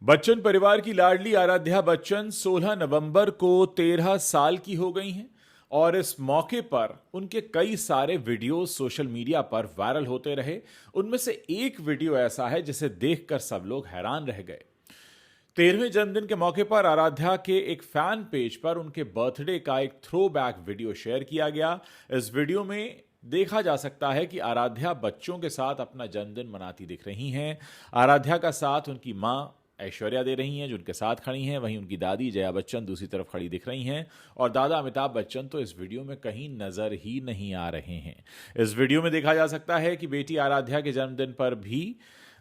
बच्चन परिवार की लाडली आराध्या बच्चन 16 नवंबर को 13 साल की हो गई हैं और इस मौके पर उनके कई सारे वीडियो सोशल मीडिया पर वायरल होते रहे। उनमें से एक वीडियो ऐसा है जिसे देखकर सब लोग हैरान रह गए। 13वें जन्मदिन के मौके पर आराध्या के एक फैन पेज पर उनके बर्थडे का एक थ्रो बैक वीडियो शेयर किया गया। इस वीडियो में देखा जा सकता है कि आराध्या बच्चों के साथ अपना जन्मदिन मनाती दिख रही हैं। आराध्या का साथ उनकी मां ऐश्वर्या दे रही हैं जो उनके साथ खड़ी हैं, वहीं उनकी दादी जया बच्चन दूसरी तरफ खड़ी दिख रही हैं और दादा अमिताभ बच्चन तो इस वीडियो में कहीं नजर ही नहीं आ रहे हैं। इस वीडियो में देखा जा सकता है कि बेटी आराध्या के जन्मदिन पर भी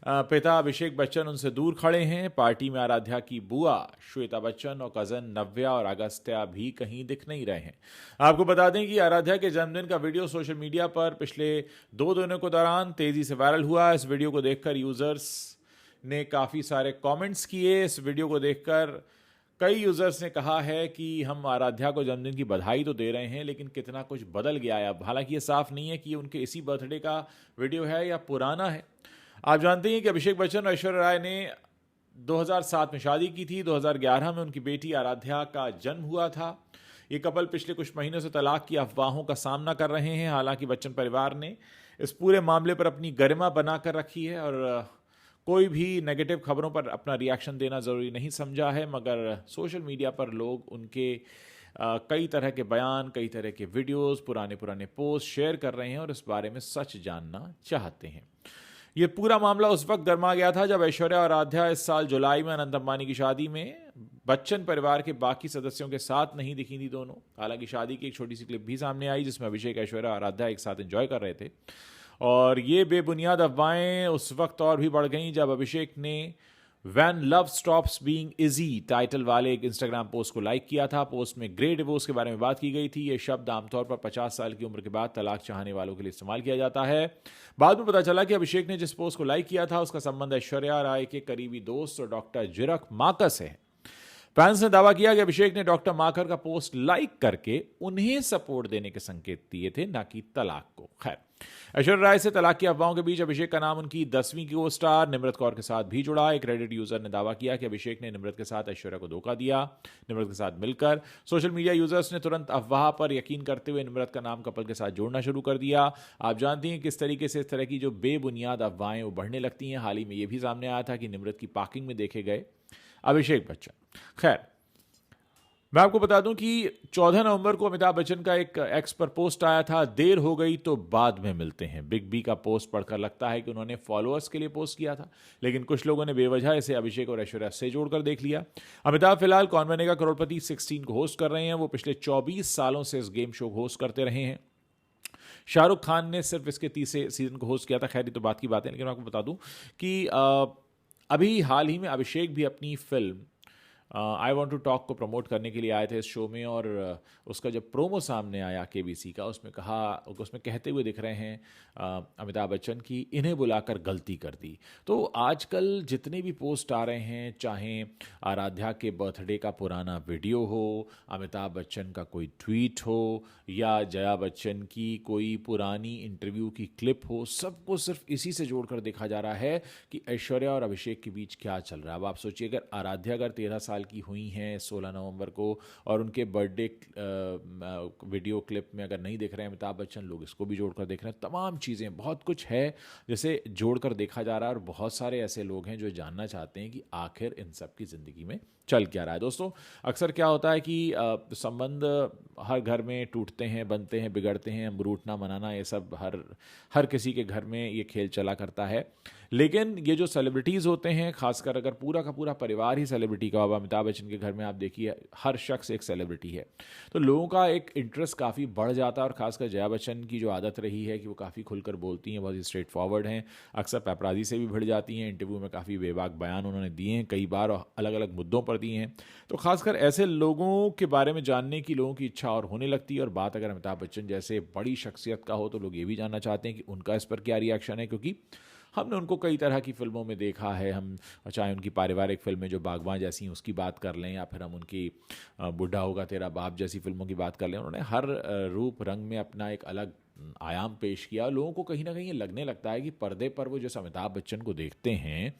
पिता अभिषेक बच्चन उनसे दूर खड़े हैं। पार्टी में आराध्या की बुआ श्वेता बच्चन और कजन नव्या और अगस्त्या भी कहीं दिख नहीं रहे हैं। आपको बता दें कि आराध्या के जन्मदिन का वीडियो सोशल मीडिया पर पिछले 2 दिनों के दौरान तेजी से वायरल हुआ। इस वीडियो को देखकर यूजर्स ने काफ़ी सारे कमेंट्स किए। इस वीडियो को देखकर कई यूजर्स ने कहा है कि हम आराध्या को जन्मदिन की बधाई तो दे रहे हैं लेकिन कितना कुछ बदल गया है अब। हालांकि ये साफ नहीं है कि उनके इसी बर्थडे का वीडियो है या पुराना है। आप जानते हैं कि अभिषेक बच्चन और ऐश्वर्या राय ने 2007 में शादी की थी। 2011 में उनकी बेटी आराध्या का जन्म हुआ था। ये कपल पिछले कुछ महीनों से तलाक की अफवाहों का सामना कर रहे हैं। हालांकि बच्चन परिवार ने इस पूरे मामले पर अपनी गरिमा बनाकर रखी है और कोई भी नेगेटिव खबरों पर अपना रिएक्शन देना ज़रूरी नहीं समझा है, मगर सोशल मीडिया पर लोग उनके कई तरह के बयान, कई तरह के वीडियोस, पुराने पुराने पोस्ट शेयर कर रहे हैं और इस बारे में सच जानना चाहते हैं। ये पूरा मामला उस वक्त गर्मा गया था जब ऐश्वर्या और आराध्या इस साल जुलाई में अनंत अंबानी की शादी में बच्चन परिवार के बाकी सदस्यों के साथ नहीं दिखी थी दोनों। हालांकि शादी की एक छोटी सी क्लिप भी सामने आई जिसमें अभिषेक, ऐश्वर्या और आराध्या एक साथ एंजॉय कर रहे थे और ये बेबुनियाद अफवाहें उस वक्त और भी बढ़ गईं जब अभिषेक ने when love stops being easy title वाले एक इंस्टाग्राम पोस्ट को लाइक किया था। पोस्ट में ग्रे डिवोर्स के बारे में बात की गई थी। यह शब्द आमतौर पर 50 साल की उम्र के बाद तलाक चाहने वालों के लिए इस्तेमाल किया जाता है। बाद में पता चला कि अभिषेक ने जिस पोस्ट को लाइक किया था उसका संबंध ऐश्वर्या राय के करीबी दोस्त और डॉक्टर जिरक माकर से है। फैंस ने दावा किया कि अभिषेक ने डॉक्टर माकर का पोस्ट लाइक करके उन्हें सपोर्ट देने के संकेत दिए थे, ना कि तलाक को। खैर, ऐश्वर्या राय से तलाक की अफवाहों के बीच अभिषेक का नाम उनकी 10वीं की को स्टार निम्रत कौर के साथ भी जुड़ा। एक रेडिट यूजर ने दावा किया कि अभिषेक ने निम्रत के साथ ऐश्वर्या को धोखा दिया। निम्रत के साथ मिलकर सोशल मीडिया यूजर्स ने तुरंत अफवाह पर यकीन करते हुए निम्रत का नाम कपल के साथ जोड़ना शुरू कर दिया। आप जानती हैं किस तरीके से इस तरह की जो बेबुनियाद अफवाहें बढ़ने लगती हैं। हाल ही में यह भी सामने आया था कि निम्रत की पार्किंग में देखे गए अभिषेक बच्चन। खैर, मैं आपको बता दूं कि 14 नवंबर को अमिताभ बच्चन का एक एक्स पर पोस्ट आया था, देर हो गई तो बाद में मिलते हैं। बिग बी का पोस्ट पढ़कर लगता है कि उन्होंने फॉलोअर्स के लिए पोस्ट किया था, लेकिन कुछ लोगों ने बेवजह इसे अभिषेक और ऐश्वर्या से जोड़कर देख लिया। अमिताभ फिलहाल कौन बनेगा करोड़पति 16 को होस्ट कर रहे हैं। वो पिछले 24 सालों से इस गेम शो को होस्ट करते रहे हैं। शाहरुख खान ने सिर्फ इसके 30 सीजन को होस्ट किया था। खैर, ये तो बात की बात है, लेकिन मैं आपको बता दूं कि अभी हाल ही में अभिषेक भी अपनी film I want to talk को प्रमोट करने के लिए आए थे इस शो में और उसका जब प्रोमो सामने आया केबीसी का, उसमें कहते हुए दिख रहे हैं अमिताभ बच्चन की इन्हें बुलाकर गलती कर दी। तो आजकल जितने भी पोस्ट आ रहे हैं, चाहे आराध्या के बर्थडे का पुराना वीडियो हो, अमिताभ बच्चन का कोई ट्वीट हो या जया बच्चन की कोई पुरानी इंटरव्यू की क्लिप हो, सबको सिर्फ इसी से जोड़कर देखा जा रहा है कि ऐश्वर्या और अभिषेक के बीच क्या चल रहा है। अब आप सोचिए, अगर आराध्या 13 साल की हुई हैं 16 नवंबर को और उनके बर्थडे वीडियो क्लिप में अगर नहीं देख रहे हैं अमिताभ बच्चन, लोग इसको भी जोड़कर देख रहे हैं। तमाम चीज़ें, बहुत कुछ है जिसे जोड़कर देखा जा रहा है और बहुत सारे ऐसे लोग हैं जो जानना चाहते हैं कि आखिर इन सब की ज़िंदगी में चल क्या रहा है। दोस्तों, अक्सर क्या होता है कि संबंध हर घर में टूटते हैं, बनते हैं, बिगड़ते हैं, रूठना मनाना, ये सब हर किसी के घर में ये खेल चला करता है। लेकिन ये जो सेलिब्रिटीज़ होते हैं, खासकर अगर पूरा का पूरा परिवार ही सेलिब्रिटी का हो, अमिताभ बच्चन के घर में आप देखिए हर शख्स एक सेलिब्रिटी है, तो लोगों का एक इंटरेस्ट काफ़ी बढ़ जाता है। और खासकर जया बच्चन की जो आदत रही है कि वो काफ़ी खुलकर बोलती हैं, बहुत ही स्ट्रेट फॉरवर्ड हैं, अक्सर पैपराजी से भी भिड़ जाती हैं। इंटरव्यू में काफ़ी बेबाक बयान उन्होंने दिए हैं, कई बार अलग अलग मुद्दों पर दिए हैं। तो खासकर ऐसे लोगों के बारे में जानने की लोगों की इच्छा और होने लगती है। और बात अगर अमिताभ बच्चन जैसे बड़ी शख्सियत का हो तो लोग ये भी जानना चाहते हैं कि उनका इस पर क्या रिएक्शन है, क्योंकि हमने उनको कई तरह की फिल्मों में देखा है। हम चाहे उनकी पारिवारिक फिल्में जो बागबान जैसी हैं उसकी बात कर लें, या फिर हम उनकी बुढ़ा होगा तेरा बाप जैसी फिल्मों की बात कर लें, उन्होंने हर रूप रंग में अपना एक अलग आयाम पेश किया। लोगों को कहीं ना कहीं ये लगने लगता है कि पर्दे पर वो जिस अमिताभ बच्चन को देखते हैं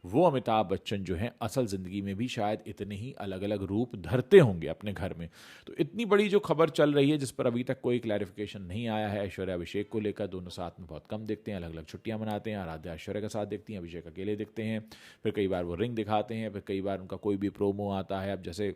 वो अमिताभ बच्चन जो हैं असल ज़िंदगी में भी शायद इतने ही अलग अलग रूप धरते होंगे अपने घर में। तो इतनी बड़ी जो खबर चल रही है जिस पर अभी तक कोई क्लैरिफिकेशन नहीं आया है ऐश्वर्या अभिषेक को लेकर, दोनों साथ में बहुत कम दिखते हैं, अलग अलग छुट्टियां मनाते हैं, आराध्या ऐश्वर्या के साथ दिखती हैं, अभिषेक अकेले दिखते हैं, फिर कई बार वो रिंग दिखाते हैं, फिर कई बार उनका कोई भी प्रोमो आता है। अब जैसे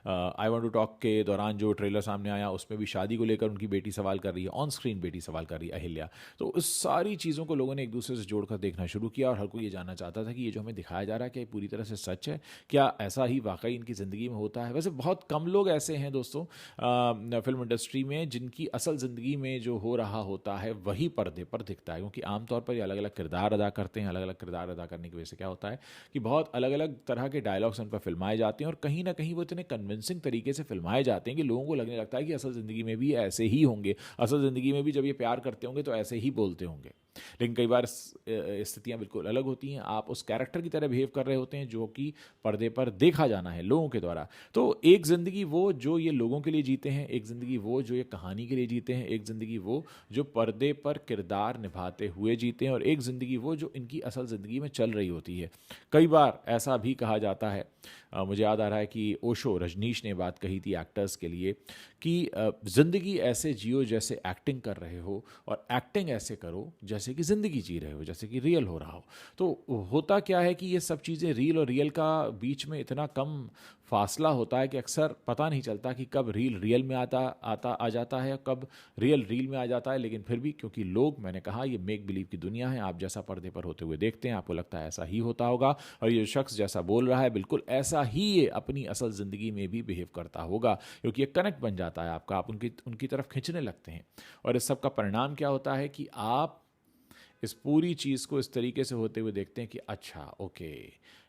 आई वांट टू टॉक के दौरान जो ट्रेलर सामने आया उसमें भी शादी को लेकर उनकी बेटी सवाल कर रही है, ऑन स्क्रीन बेटी सवाल कर रही है अहिल्या। तो उस सारी चीज़ों को लोगों ने एक दूसरे से जोड़कर देखना शुरू किया और हर कोई ये जानना चाहता था कि ये जो हमें दिखाया जा रहा है क्या ये पूरी तरह से सच है, क्या ऐसा ही वाकई इनकी ज़िंदगी में होता है। वैसे बहुत कम लोग ऐसे हैं दोस्तों फिल्म इंडस्ट्री में जिनकी असल ज़िंदगी में जो हो रहा होता है वही पर्दे पर दिखता है, क्योंकि आमतौर पर ये अलग अलग किरदार अदा करते हैं। अलग अलग किरदार अदा करने की वजह से क्या होता है कि बहुत अलग अलग तरह के डायलॉग्स उन पर फिल्माए जाते हैं और कहीं ना कहीं वो इतने कन्विंसिंग तरीके से फिल्माए जाते हैं कि लोगों को लगने लगता है कि असल ज़िंदगी में भी ऐसे ही होंगे, असल ज़िंदगी में भी जब ये प्यार करते होंगे तो ऐसे ही बोलते होंगे। लेकिन कई बार स्थितियां बिल्कुल अलग होती हैं, आप उस कैरेक्टर की तरह बिहेव कर रहे होते हैं जो कि पर्दे पर देखा जाना है लोगों के द्वारा। तो एक ज़िंदगी वो जो ये लोगों के लिए जीते हैं, एक ज़िंदगी वो जो ये कहानी के लिए जीते हैं, एक ज़िंदगी वो जो पर्दे पर किरदार निभाते हुए जीते हैं, और एक ज़िंदगी वो जो इनकी असल ज़िंदगी में चल रही होती है। कई बार ऐसा भी कहा जाता है, मुझे याद आ रहा है कि ओशो रजनीश ने बात कही थी एक्टर्स के लिए कि ज़िंदगी ऐसे जियो जैसे एक्टिंग कर रहे हो, और एक्टिंग ऐसे करो जैसे कि ज़िंदगी जी रहे हो, जैसे कि रियल हो रहा हो। तो होता क्या है कि ये सब चीज़ें रील और रियल का बीच में इतना कम फासला होता है कि अक्सर पता नहीं चलता कि कब रील रियल में आ जाता है, कब रियल रील में आ जाता है। लेकिन फिर भी क्योंकि लोग, मैंने कहा, ये मेक बिलीव की दुनिया है, आप जैसा पर्दे पर होते हुए देखते हैं आपको लगता है ऐसा ही होता होगा, और ये शख्स जैसा बोल रहा है बिल्कुल ऐसा ही ये अपनी असल ज़िंदगी में भी बिहेव करता होगा, क्योंकि ये कनेक्ट बन जाता है आपका, आप उनकी तरफ खींचने लगते हैं। और इस सब का परिणाम क्या होता है कि आप इस पूरी चीज़ को इस तरीके से होते हुए देखते हैं कि अच्छा ओके,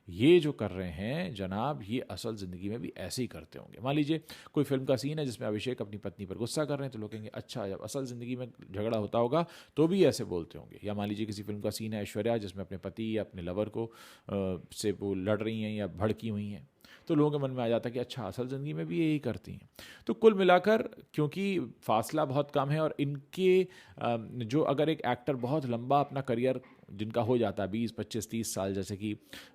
ये जो कर रहे हैं जनाब ये असल ज़िंदगी में भी ऐसे ही करते होंगे। मान लीजिए कोई फिल्म का सीन है जिसमें अभिषेक अपनी पत्नी पर गुस्सा कर रहे हैं, तो लोग कहेंगे अच्छा जब असल ज़िंदगी में झगड़ा होता होगा तो भी ऐसे बोलते होंगे। या मान लीजिए किसी फिल्म का सीन है ऐश्वर्या जिसमें अपने पति या अपने लवर को से वो लड़ रही हैं या भड़की हुई हैं, तो लोगों के मन में आ जाता है कि अच्छा असल ज़िंदगी में भी यही करती हैं। तो कुल मिलाकर क्योंकि फासला बहुत कम है, और इनके जो अगर एक एक्टर बहुत लंबा अपना करियर जिनका हो जाता है 20, 25, 30 साल, जैसे कि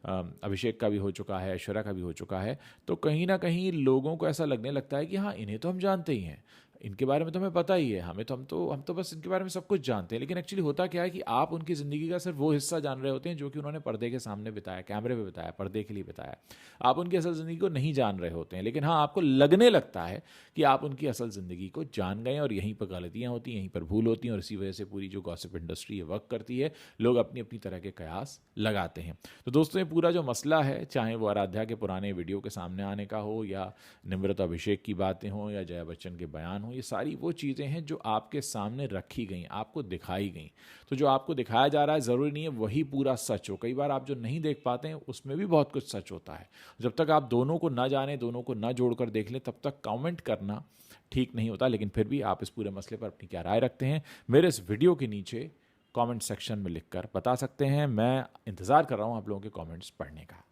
अभिषेक का भी हो चुका है, ऐश्वर्या का भी हो चुका है, तो कहीं ना कहीं लोगों को ऐसा लगने लगता है कि हाँ इन्हें तो हम जानते ही हैं, इनके बारे में तो हमें पता ही है, हम तो बस इनके बारे में सब कुछ जानते हैं। लेकिन एक्चुअली होता क्या है कि आप उनकी ज़िंदगी का सिर्फ वो हिस्सा जान रहे होते हैं जो कि उन्होंने पर्दे के सामने बिताया, कैमरे पे बिताया, पर्दे के लिए बिताया। आप उनकी असल ज़िंदगी को नहीं जान रहे होते हैं, लेकिन हाँ आपको लगने लगता है कि आप उनकी असल ज़िंदगी को जान गए, और यहीं पर गलतियाँ होती हैं, यहीं पर भूल होती हैं, और इसी वजह से पूरी जो गॉसिप इंडस्ट्री है वर्क करती है, लोग अपनी अपनी तरह के कयास लगाते हैं। तो दोस्तों ये पूरा जो मसला है, चाहे वो आराध्या के पुराने वीडियो के सामने आने का हो, या निम्रता अभिषेक की बातें हों, या जया बच्चन के बयान हों, ये सारी वो चीज़ें हैं जो आपके सामने रखी गई, आपको दिखाई गई। तो जो आपको दिखाया जा रहा है ज़रूरी नहीं है वही पूरा सच हो, कई बार आप जो नहीं देख पाते हैं उसमें भी बहुत कुछ सच होता है। जब तक आप दोनों को ना जाने, दोनों को ना जोड़कर देख लें, तब तक कमेंट करना ठीक नहीं होता। लेकिन फिर भी आप इस पूरे मसले पर अपनी क्या राय रखते हैं मेरे इस वीडियो के नीचे कमेंट सेक्शन में लिखकर बता सकते हैं। मैं इंतज़ार कर रहा हूँ आप लोगों के कमेंट्स पढ़ने का।